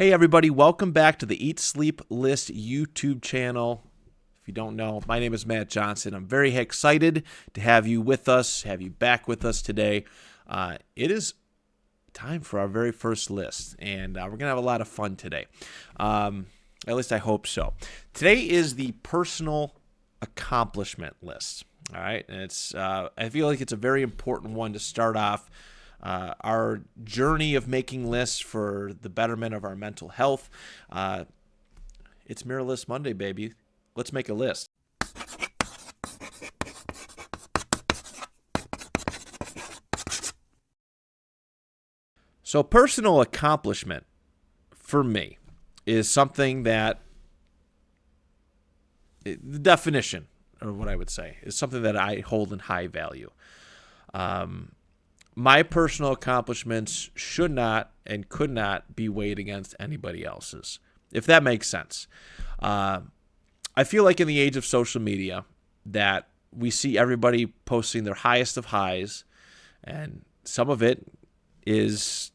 Hey everybody, welcome back to the Eat Sleep List YouTube channel. If you don't know, my name is Matt Johnson. I'm very excited to have you with us, have you back with us today. It is time for our very first list, and we're going to have a lot of fun today. At least I hope so. Today is the personal accomplishment list. All right, and I feel like it's a very important one to start off our journey of making lists for the betterment of our mental health. It's Mirror List Monday, baby. Let's make a list. So personal accomplishment for me is something that the definition, or what I would say, is something that I hold in high value. My personal accomplishments should not and could not be weighed against anybody else's, if that makes sense. I feel like in the age of social media that we see everybody posting their highest of highs, and some of it is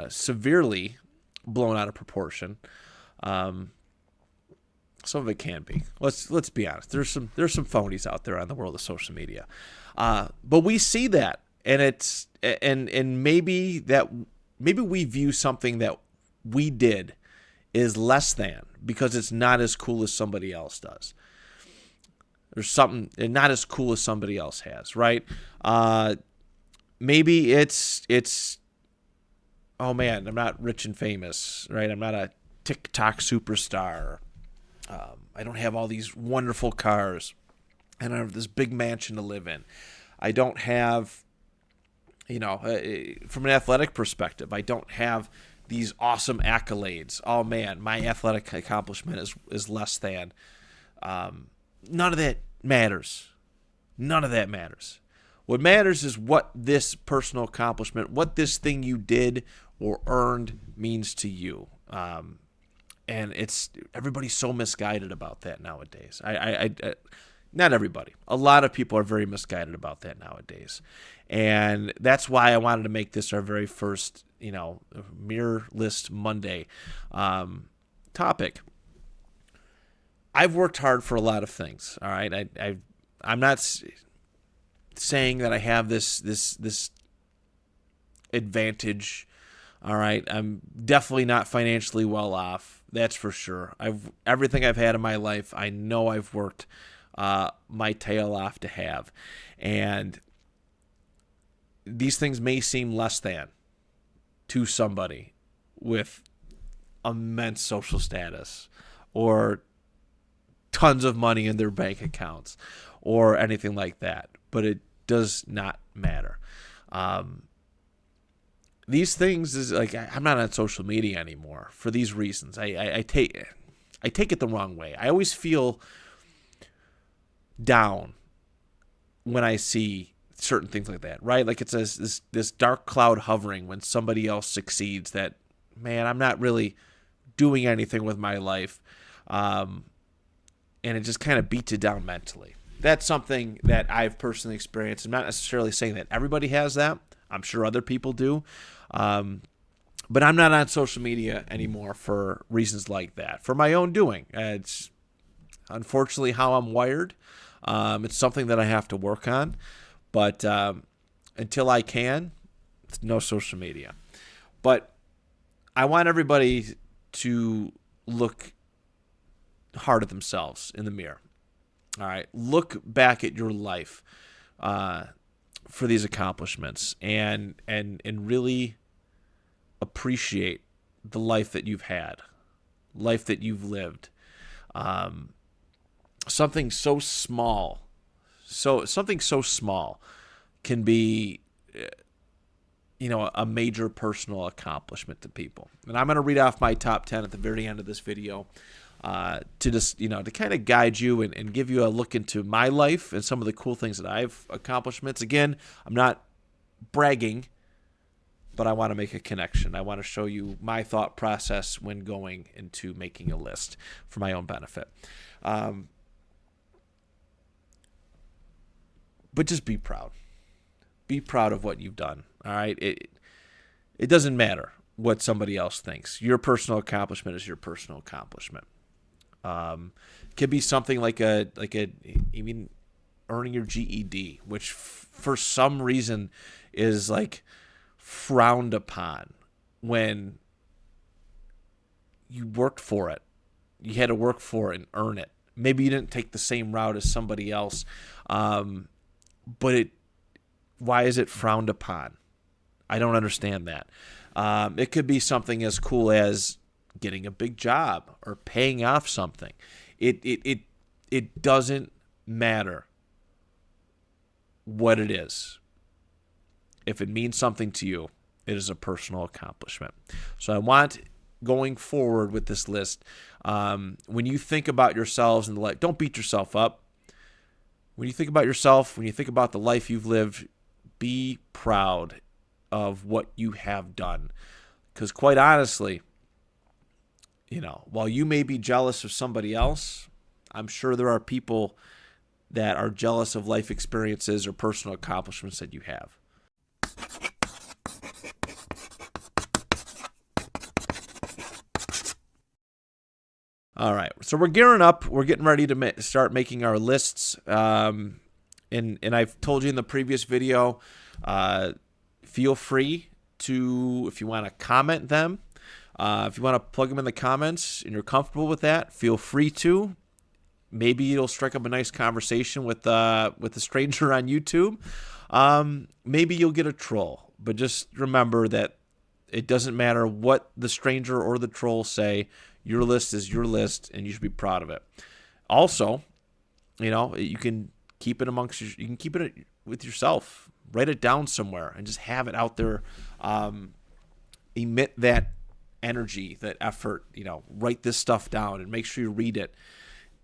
severely blown out of proportion. Some of it can be. Let's be honest. There's some phonies out there on the world of social media, but we see that. And maybe we view something that we did is less than because it's not as cool as somebody else does. There's something not as cool as somebody else has, right? Maybe it's oh man, I'm not rich and famous, right? I'm not a TikTok superstar. I don't have all these wonderful cars. I don't have this big mansion to live in. I don't have, from an athletic perspective, I don't have these awesome accolades. Oh man, my athletic accomplishment is less than. None of that matters. None of that matters. What matters is what this personal accomplishment, what this thing you did or earned means to you. And everybody's so misguided about that nowadays. I not everybody. A lot of people are very misguided about that nowadays. And that's why I wanted to make this our very first, Mirror List Monday topic. I've worked hard for a lot of things, all right? I'm not saying that I have this advantage, all right? I'm definitely not financially well off, that's for sure. Everything I've had in my life, I know I've worked my tail off to have. And these things may seem less than to somebody with immense social status or tons of money in their bank accounts or anything like that. But it does not matter. These things is like, I'm not on social media anymore for these reasons. I take it the wrong way. I always feel down when I see certain things like that, right? Like it's this dark cloud hovering when somebody else succeeds that, man, I'm not really doing anything with my life. And it just kind of beats you down mentally. That's something that I've personally experienced. I'm not necessarily saying that everybody has that. I'm sure other people do. But I'm not on social media anymore for reasons like that, for my own doing. It's unfortunately how I'm wired. It's something that I have to work on, but until I can, it's no social media. But I want everybody to look hard at themselves in the mirror. All right, look back at your life for these accomplishments and really appreciate the life that you've had, life that you've lived. Something so small can be, a major personal accomplishment to people. And I'm going to read off my top 10 at the very end of this video to just, to kind of guide you and give you a look into my life and some of the cool things that I've accomplished. Again, I'm not bragging, but I want to make a connection. I want to show you my thought process when going into making a list for my own benefit. But just be proud. Be proud of what you've done. All right. It doesn't matter what somebody else thinks. Your personal accomplishment is your personal accomplishment. It could be something like even earning your GED, which for some reason is like frowned upon when you worked for it. You had to work for it and earn it. Maybe you didn't take the same route as somebody else, but why is it frowned upon? I don't understand that. It could be something as cool as getting a big job or paying off something. It doesn't matter what it is. If it means something to you, it is a personal accomplishment. So I want, going forward with this list, when you think about yourselves and the life, don't beat yourself up. When you think about yourself, when you think about the life you've lived, be proud of what you have done. Because quite honestly, while you may be jealous of somebody else, I'm sure there are people that are jealous of life experiences or personal accomplishments that you have. All right, so we're gearing up. We're getting ready to start making our lists. And I've told you in the previous video, feel free to, if you want to comment them, if you want to plug them in the comments and you're comfortable with that, feel free to. Maybe it'll strike up a nice conversation with a stranger on YouTube. Maybe you'll get a troll, but just remember that it doesn't matter what the stranger or the troll say. Your list is your list, and you should be proud of it. Also, you can keep it you can keep it with yourself. Write it down somewhere and just have it out there. Emit that energy, that effort. Write this stuff down and make sure you read it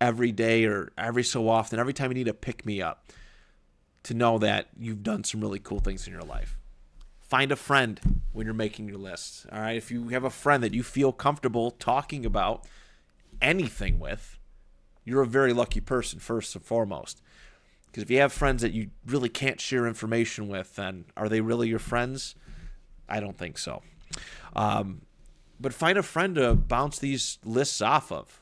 every day or every so often, every time you need a pick-me-up, to know that you've done some really cool things in your life. Find a friend when you're making your list. All right, if you have a friend that you feel comfortable talking about anything with, you're a very lucky person, first and foremost. Because if you have friends that you really can't share information with, then are they really your friends? I don't think so. But find a friend to bounce these lists off of.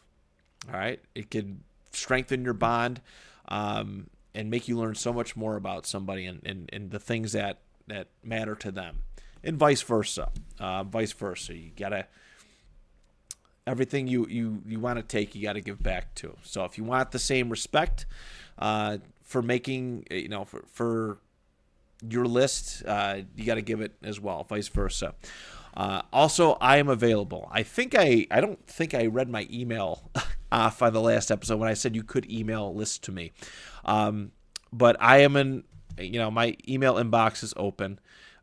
All right, it can strengthen your bond and make you learn so much more about somebody and the things that matter to them, and vice versa. You gotta, everything you want to take, you got to give back to. So if you want the same respect for making, for your list, you got to give it as well, vice versa. Also, I am available. I don't think I read my email off on the last episode when I said you could email lists to me. But I am my email inbox is open.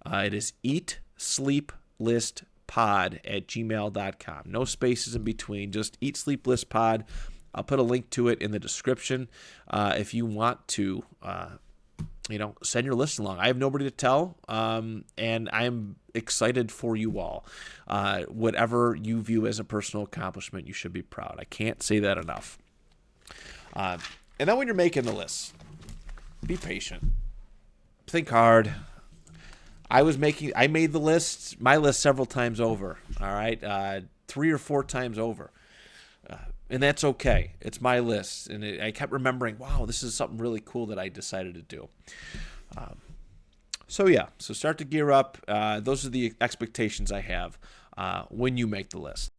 It is eatsleeplistpod@gmail.com. No spaces in between, just eatsleeplistpod. I'll put a link to it in the description if you want to send your list along. I have nobody to tell, and I'm excited for you all. Whatever you view as a personal accomplishment, you should be proud. I can't say that enough. And then when you're making the list, be patient. Think hard. I made my list several times over. All right, 3 or 4 times over. And that's okay. It's my list. And I kept remembering, wow, this is something really cool that I decided to do. So start to gear up. Those are the expectations I have when you make the list.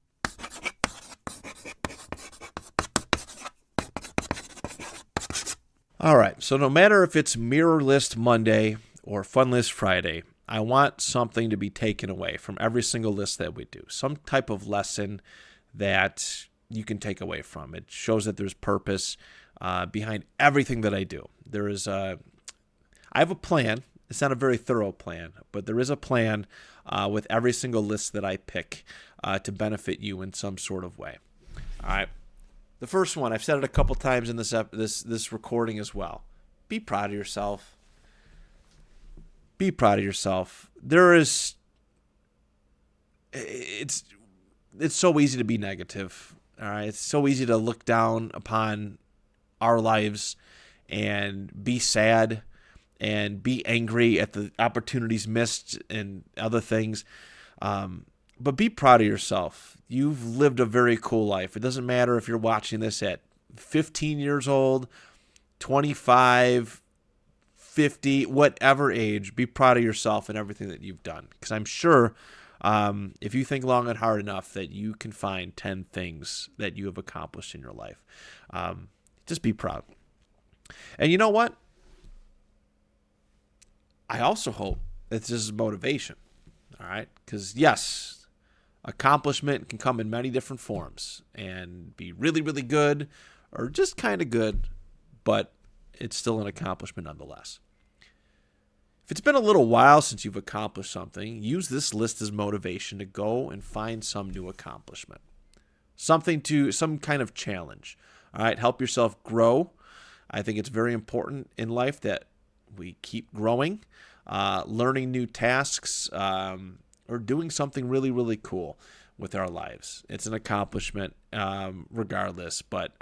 All right, so no matter if it's Mirror List Monday or Fun List Friday, I want something to be taken away from every single list that we do. Some type of lesson that you can take away from. It shows that there's purpose behind everything that I do. I have a plan. It's not a very thorough plan, but there is a plan with every single list that I pick to benefit you in some sort of way. All right. The first one, I've said it a couple times in this recording as well. Be proud of yourself. Be proud of yourself. It's so easy to be negative. All right, it's so easy to look down upon our lives and be sad and be angry at the opportunities missed and other things. But be proud of yourself. You've lived a very cool life. It doesn't matter if you're watching this at 15 years old, 25, 50, whatever age. Be proud of yourself and everything that you've done. Because I'm sure if you think long and hard enough that you can find 10 things that you have accomplished in your life. Just be proud. And you know what? I also hope that this is motivation. All right? Because yes, accomplishment can come in many different forms and be really, really good or just kind of good, but it's still an accomplishment nonetheless. If it's been a little while since you've accomplished something, use this list as motivation to go and find some new accomplishment. Some kind of challenge. All right, help yourself grow. I think it's very important in life that we keep growing, learning new tasks, or doing something really, really cool with our lives. It's an accomplishment regardless, but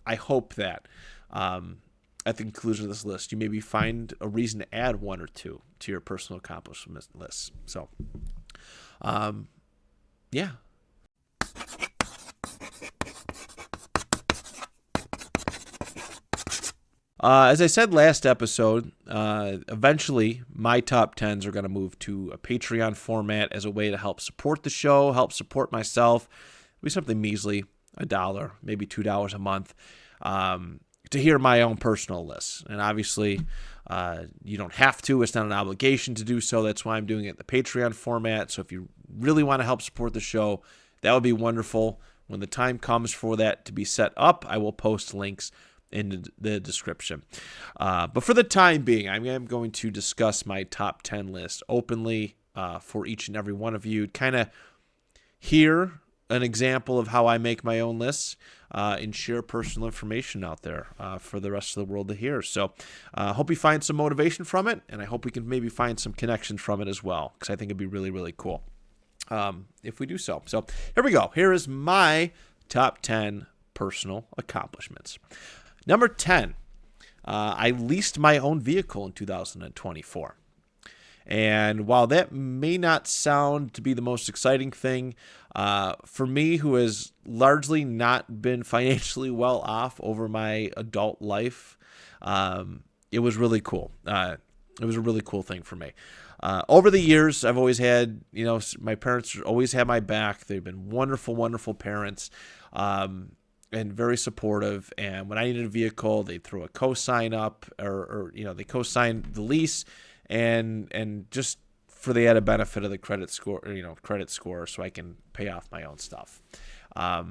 I hope that at the conclusion of this list, you maybe find a reason to add one or two to your personal accomplishment list. So, yeah. As I said last episode, eventually my top 10s are going to move to a Patreon format as a way to help support the show, help support myself. It'll be something measly, $1, maybe $2 a month, to hear my own personal lists. And obviously, you don't have to. It's not an obligation to do so. That's why I'm doing it in the Patreon format. So if you really want to help support the show, that would be wonderful. When the time comes for that to be set up, I will post links in the description. But for the time being, I am going to discuss my top 10 list openly for each and every one of you. Kind of hear an example of how I make my own lists and share personal information out there for the rest of the world to hear. So I hope you find some motivation from it, and I hope we can maybe find some connections from it as well, because I think it'd be really, really cool if we do so. So here we go. Here is my top 10 personal accomplishments. Number 10, I leased my own vehicle in 2024. And while that may not sound to be the most exciting thing, for me, who has largely not been financially well off over my adult life, it was really cool. It was a really cool thing for me. Over the years, I've always had, my parents always had my back. They've been wonderful, wonderful parents. And very supportive. And when I needed a vehicle, they'd throw a cosign up, or they co-signed the lease, and just for the added benefit of the credit score, so I can pay off my own stuff. A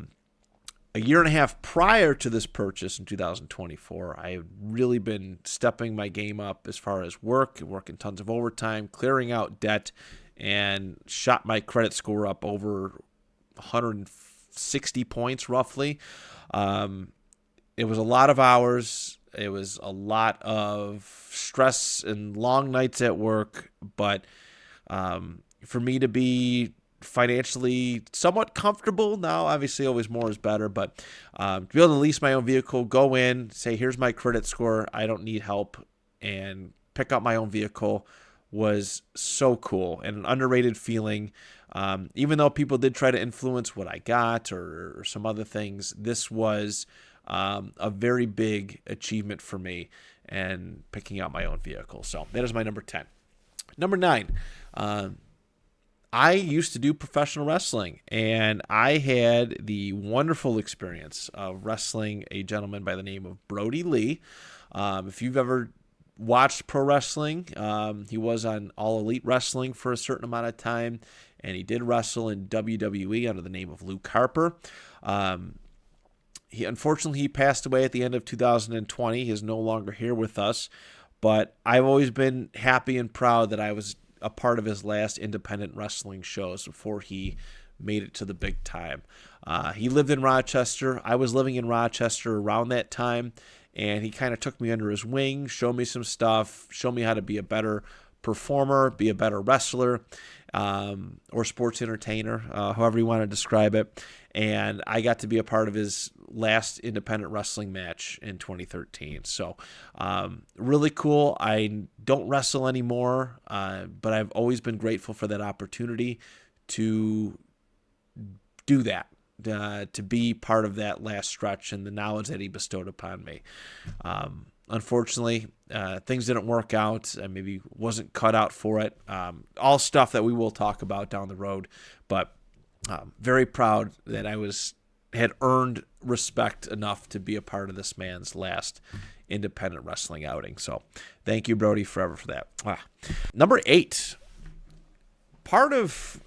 year and a half prior to this purchase in 2024, I had really been stepping my game up as far as working tons of overtime, clearing out debt, and shot my credit score up over 160 points roughly. It was a lot of hours. It was a lot of stress and long nights at work. But for me to be financially somewhat comfortable now, obviously always more is better, but to be able to lease my own vehicle, go in, say, here's my credit score, I don't need help, and pick up my own vehicle was so cool and an underrated feeling. Even though people did try to influence what I got or some other things, this was a very big achievement for me and picking out my own vehicle. So that is my number 10. Number 9, I used to do professional wrestling, and I had the wonderful experience of wrestling a gentleman by the name of Brody Lee. If you've ever watched pro wrestling, he was on All Elite Wrestling for a certain amount of time, and he did wrestle in WWE under the name of Luke Harper. He passed away at the end of 2020. He is no longer here with us, but I've always been happy and proud that I was a part of his last independent wrestling shows before he made it to the big time. He lived in Rochester. I was living in Rochester around that time, and he kind of took me under his wing, showed me some stuff, showed me how to be a better performer, be a better wrestler, or sports entertainer, however you want to describe it. And I got to be a part of his last independent wrestling match in 2013. So really cool. I don't wrestle anymore, but I've always been grateful for that opportunity to do that, to be part of that last stretch and the knowledge that he bestowed upon me. Unfortunately, things didn't work out. I maybe wasn't cut out for it. All stuff that we will talk about down the road, but very proud that I had earned respect enough to be a part of this man's last independent wrestling outing. So thank you, Brody, forever for that. Number 8, part of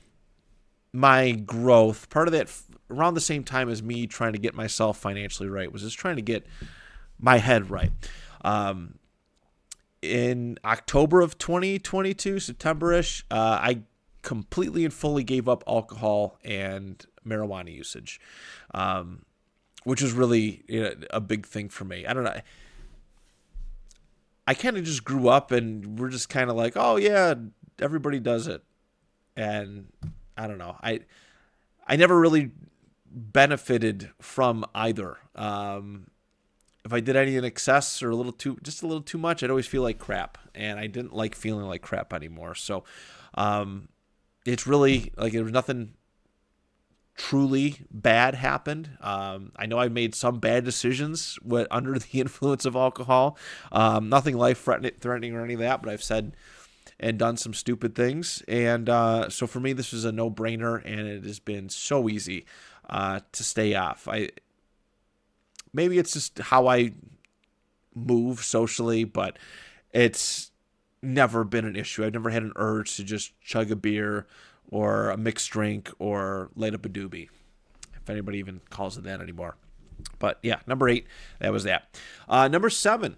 my growth, part of that around the same time as me trying to get myself financially right, was just trying to get my head right. In October of 2022, September-ish, I completely and fully gave up alcohol and marijuana usage, which is really a big thing for me. I don't know. I kind of just grew up and we're just kind of like, oh yeah, everybody does it. And I don't know. I never really benefited from either. If I did any in excess or just a little too much, I'd always feel like crap. And I didn't like feeling like crap anymore. So, it's really like there was nothing truly bad happened. I know I made some bad decisions under the influence of alcohol. Nothing life-threatening or any of that, but I've said and done some stupid things. And so for me, this was a no-brainer, and it has been so easy to stay off. Maybe it's just how I move socially, but it's never been an issue. I've never had an urge to just chug a beer or a mixed drink or light up a doobie, if anybody even calls it that anymore. But yeah, number 8, that was that. Number 7,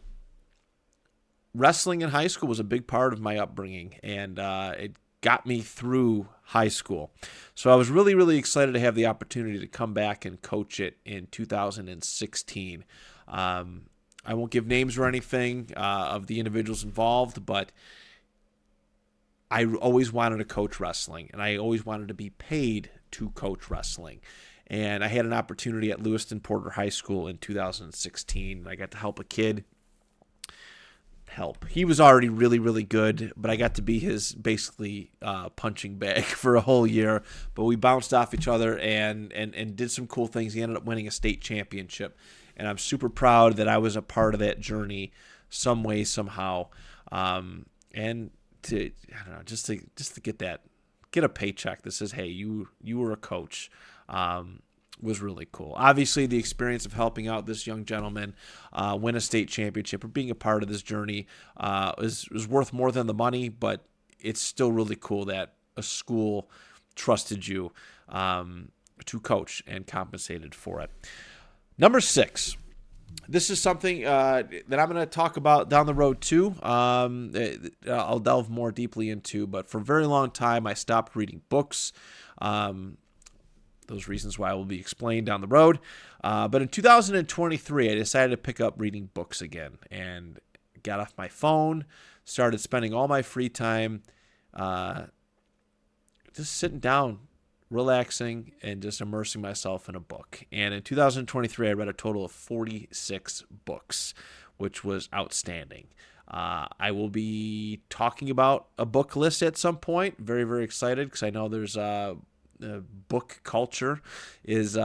wrestling in high school was a big part of my upbringing, and it got me through high school. So I was really, really excited to have the opportunity to come back and coach it in 2016. I won't give names or anything of the individuals involved, but I always wanted to coach wrestling, and I always wanted to be paid to coach wrestling. And I had an opportunity at Lewiston Porter High School in 2016. I got to help a kid. He was already really, really good, but I got to be his basically punching bag for a whole year. But we bounced off each other and did some cool things. He ended up winning a state championship, and I'm super proud that I was a part of that journey some way, somehow. And to, I don't know, just to get a paycheck that says, hey, you were a coach, was really cool. Obviously, the experience of helping out this young gentleman win a state championship or being a part of this journey is worth more than the money, but it's still really cool that a school trusted you to coach and compensated for it. Number 6. This is something that I'm going to talk about down the road too. I'll delve more deeply into, but for a very long time, I stopped reading books. Those reasons why will be explained down the road. But in 2023, I decided to pick up reading books again and got off my phone, started spending all my free time just sitting down, relaxing, and just immersing myself in a book. And in 2023, I read a total of 46 books, which was outstanding. I will be talking about a book list at some point. Very, very excited because I know there's book culture is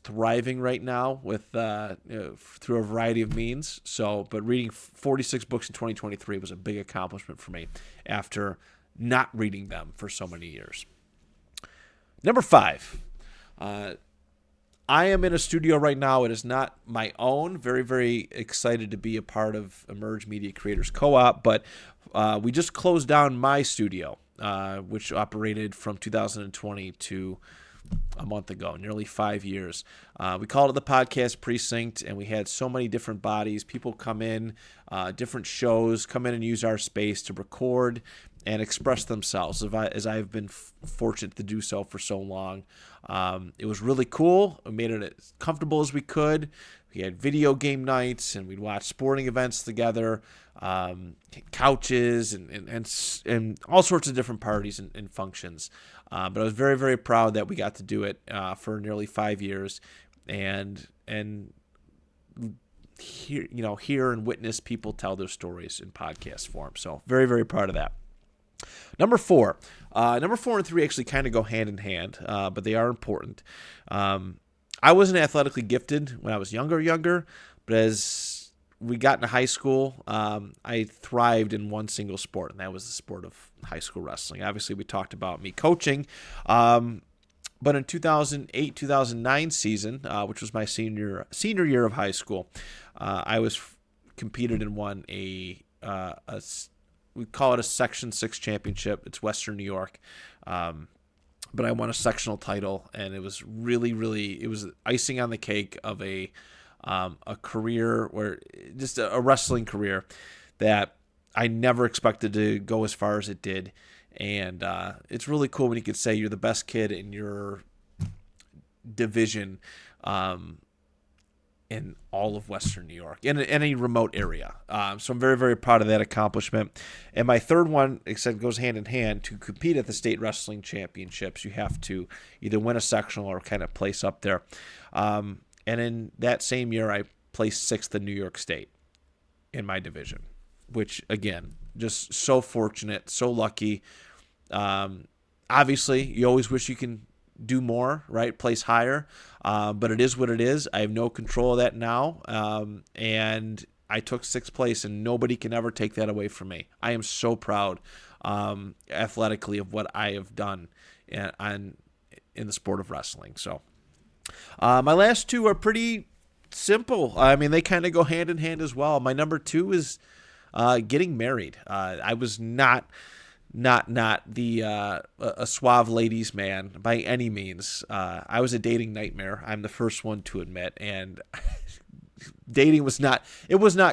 thriving right now with through a variety of means. But reading 46 books in 2023 was a big accomplishment for me after not reading them for so many years. Number 5, I am in a studio right now. It is not my own. Very, very excited to be a part of Emerge Media Creators Co-op, but we just closed down my studio, which operated from 2020 to a month ago, nearly 5 years. We called it the Podcast Precinct, and we had so many different bodies. People come in, different shows, come in and use our space to record and express themselves, as I've been fortunate to do so for so long. It was really cool. We made it as comfortable as we could. We had video game nights, and we'd watch sporting events together, couches, and all sorts of different parties and functions. But I was very, very proud that we got to do it for nearly 5 years, and hear and witness people tell their stories in podcast form. So very, very proud of that. Number four. Number 4 and 3 actually kind of go hand in hand, but they are important. I wasn't athletically gifted when I was younger, but as we got into high school, I thrived in one single sport, and that was the sport of high school wrestling. Obviously, we talked about me coaching, but in 2008-2009 season, which was my senior year of high school, I was competed and won we call it a Section 6 championship. It's Western New York. But I won a sectional title, and it was really, it was icing on the cake of a career where just a wrestling career that I never expected to go as far as it did. And it's really cool when you could say you're the best kid in your division in all of Western New York, in any remote area. So I'm very, very proud of that accomplishment. And my third one, except goes hand in hand, to compete at the state wrestling championships, you have to either win a sectional or kind of place up there. And in that same year, I placed 6th in New York State in my division, which, again, just so fortunate, so lucky. Obviously, you always wish you can do more, right? Place higher. But it is what it is. I have no control of that now. And I took 6th place, and nobody can ever take that away from me. I am so proud athletically of what I have done in the sport of wrestling. So my last two are pretty simple. I mean, they kind of go hand in hand as well. My number 2 is getting married. I was not the a suave ladies man by any means. I was a dating nightmare. I'm the first one to admit, and dating was not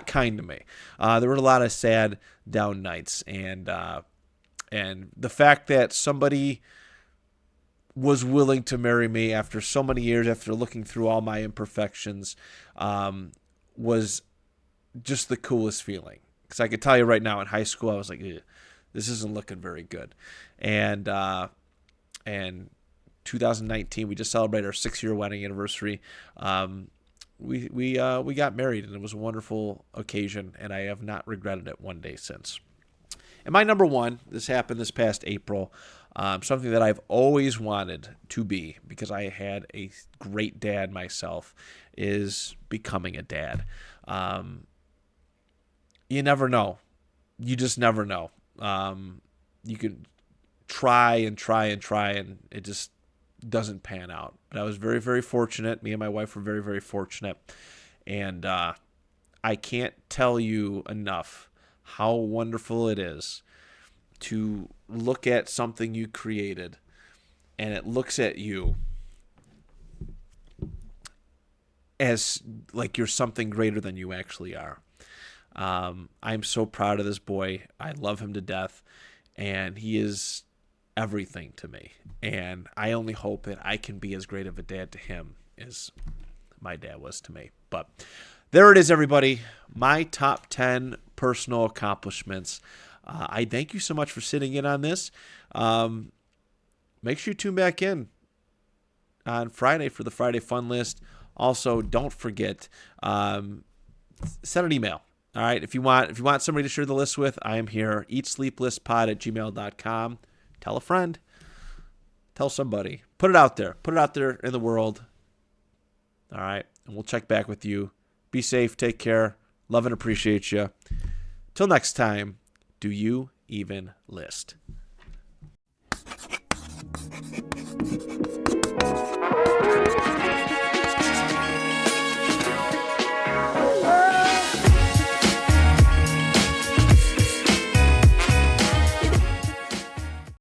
kind to me. There were a lot of sad down nights, and the fact that somebody was willing to marry me after so many years, after looking through all my imperfections, was just the coolest feeling. Because I could tell you right now, in high school, I was like, ugh, this isn't looking very good. And 2019, we just celebrated our 6-year wedding anniversary. We got married, and it was a wonderful occasion, and I have not regretted it one day since. And my number 1, this happened this past April, something that I've always wanted to be, because I had a great dad myself, is becoming a dad. You never know. You just never know. You can try, and it just doesn't pan out. But I was very, very fortunate. Me and my wife were very, very fortunate. And I can't tell you enough how wonderful it is to look at something you created, and it looks at you as like you're something greater than you actually are. I'm so proud of this boy. I love him to death, and he is everything to me. And I only hope that I can be as great of a dad to him as my dad was to me. But there it is, everybody. My top 10 personal accomplishments. I thank you so much for sitting in on this. Make sure you tune back in on Friday for the Friday Fun List. Also, don't forget, send an email. All right, if you want somebody to share the list with, I am here. eatsleeplesspod@gmail.com. Tell a friend. Tell somebody. Put it out there. Put it out there in the world. All right, and we'll check back with you. Be safe. Take care. Love and appreciate you. Till next time, do you even list?